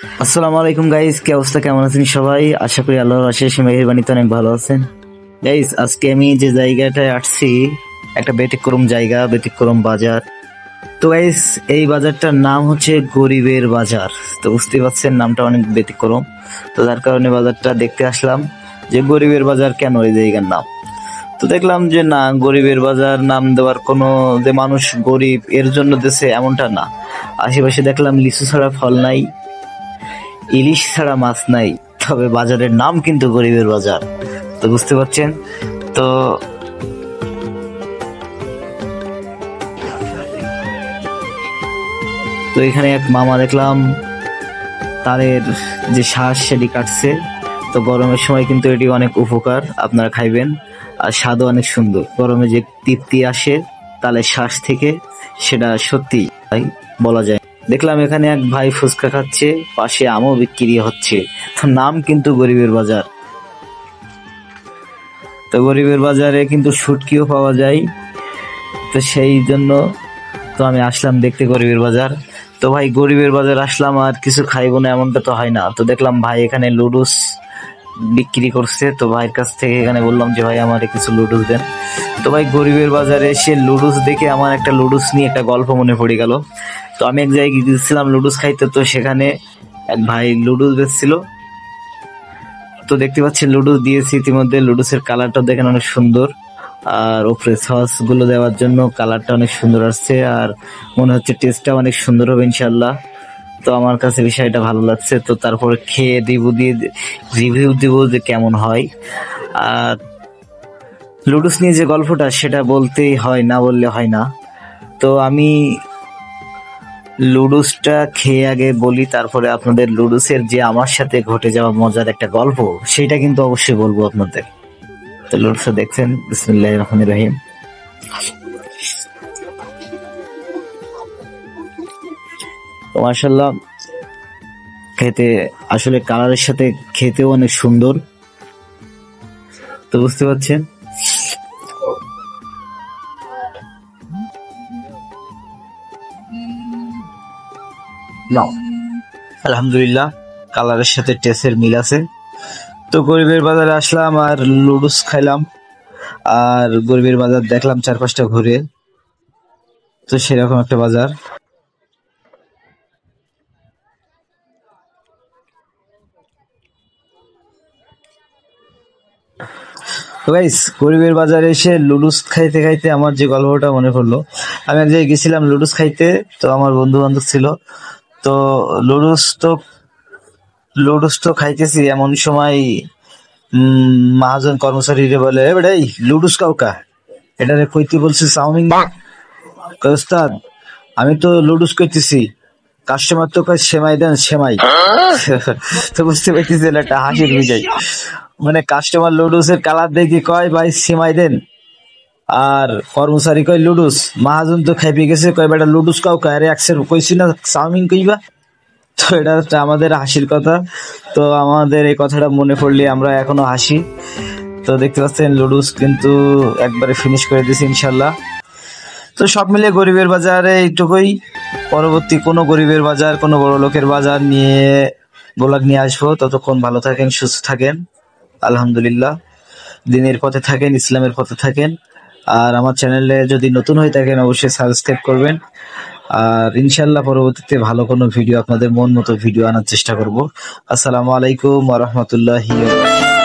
আসসালামু আলাইকুম গাইস, কি অবস্থা, কেমন আছেন সবাই? আশা করি আল্লাহর অশেষ মেহেরবানিতে অনেক ভালো আছেন। গাইস, আজকে আমি যে জায়গাটায় আসছি একটা ব্যতিক্রম জায়গা, ব্যতিক্রম বাজার। তো গাইস, এই বাজারটার নাম হচ্ছে গরিবের বাজার। তো বুঝতে পারছেন নামটা অনেক ব্যতিক্রম। তো যার কারণে বাজারটা দেখতে আসলাম যে গরিবের বাজার কেন এই জায়গার নাম। তো দেখলাম যে না, গরিবের বাজার নাম দেওয়ার কোনো যে মানুষ গরিব এর জন্য দেশে এমনটা না। আশেপাশে দেখলাম লিচু ছাড়া ফল নাই, ইলিশ ছাড়া মাছ নাই, তবে বাজারের নাম কিন্তু গরিবের বাজার। তো বুঝতে পারছেন। তো তো এখানে এক মামা দেখলাম তাদের যে শ্বাস সেটি কাটছে। তো গরমের সময় কিন্তু এটি অনেক উপকার, আপনারা খাইবেন। আর স্বাদও অনেক সুন্দর, গরমে যে তৃপ্তি আসে তালের শ্বাস থেকে, সেটা সত্যি তাই বলা যায়। দেখলাম এখানে এক ভাই ফুচকা খাচ্ছে, পাশে আমও বিক্রি হচ্ছে। তো নাম কিন্তু গরিবের বাজার। তো গরিবের বাজারে কিন্তু শুটকিও পাওয়া যায়। তো সেই জন্য তো আমি আসলাম দেখতে গরিবের বাজার। তো ভাই, গরিবের বাজার আসলাম আর কিছু খাইবো না এমনটা তো হয় না। তো দেখলাম ভাই এখানে লুডুস বিক্রি করছে। তো ভাইয়ের কাছ থেকে এখানে বললাম যে ভাই আমার কিছু লুডুস দেন। তো ভাই, গরিবের বাজারে এসে লুডুস দেখে আমার একটা লুডুস নিয়ে একটা গল্প মনে পড়ে গেল। তো আমি এক জায়গায় গিয়েছিলাম লুডুস খাইতে, তো সেখানে এক ভাই লুডুস বেচছিল। তো দেখতে পাচ্ছি লুডুস দিয়েছি ইতিমধ্যে, লুডুসের কালারটা দেখেন অনেক সুন্দর। আর উপরে সস গুলো দেওয়ার জন্য কালারটা অনেক সুন্দর আসছে, আর মনে হচ্ছে টেস্টটা অনেক সুন্দর হবে ইনশাল্লাহ। তো আমার কাছে বিষয়টা ভালো লাগছে। তো তারপরে খেয়ে রিভিউ দিব যে কেমন হয়। আর লুডুস নিয়ে যে গল্পটা সেটা বলতেই হয়, না বললে হয় না। তো আমি লুডুসটা খেয়ে আগে বলি, তারপরে আপনাদের লুডুসের যে আমার সাথে ঘটে যাওয়া মজার একটা গল্প সেটা কিন্তু অবশ্যই বলবো আপনাদের। তো লুডুসটা দেখছেন, বিসমিল্লাহির রহমানির রহিম। তো মাশাআল্লাহ, খেতে আসলে কালারের সাথে খেতেও অনেক সুন্দর। তো বুঝতে পারছেন। নাও, আলহামদুলিল্লাহ, কালারের সাথে টেস্টের মিল আছে। তো গরিবের বাজারে আসলাম আর লুডুস খাইলাম। আর গরিবের বাজার দেখলাম চারপাশটা ঘুরে। তো সেরকম একটা বাজার। তো গাইস, গরিবের বাজারে এসে লুডুস খাইতে খাইতে আমার যে গল্পটা মনে পড়লো। আমি এক জায়গায় গেছিলাম লুডুস খাইতে, তো আমার বন্ধু বান্ধব ছিল। তো লুডুস তো লুডুস তো খাইতেছি, এমন সময় মহাজন কর্মচারী রে বলে, এ বেটাই লুডুস কাউকা, এটারে কইতে বলছে চাউমিন। কই, ওস্তাদ আমি তো লুডুস কইতেছি, কাস্টমার তো কয় সেমাই দেন সেমাই। তো বুঝতে পারতেছি একটা হাসির বিষয়। মানে কাস্টমার লুডুসের কালার দেখে কয় ভাই সেমাই দেন, আর কর্মচারী কয় লুডুস। মহাজন তো খাইপে গেছে, কয় বেটা লুডুস কাউকা, আরে একসের কইছি না চাউমিন কইবা। তো এটা হচ্ছে আমাদের হাসির কথা। তো আমাদের এই কথাটা মনে পড়লে আমরা এখনো হাসি। তো দেখতে পাচ্ছেন লুডুস কিন্তু একবারে ফিনিশ করে দিয়েছি ইনশাল্লাহ। তো সব মিলে গরিবের বাজারে এইটুকুই। পরবর্তী কোনো গরিবের বাজার, কোনো বড় লোকের বাজার নিয়ে ব্লগ নিয়ে আসবো। ততক্ষণ ভালো থাকেন, সুস্থ থাকেন, আলহামদুলিল্লাহ। দিনের পথে থাকেন, ইসলামের পথে থাকেন। আর আমার চ্যানেলে যদি নতুন হয়ে থাকেন অবশ্যই সাবস্ক্রাইব করবেন। আর ইনশাল্লাহ পরবর্তীতে ভালো কোনো ভিডিও, আপনাদের মন মতো ভিডিও আনার চেষ্টা করব। আসসালামু আলাইকুম ওয়া রাহমাতুল্লাহি ওয়া বারাকাতুহু।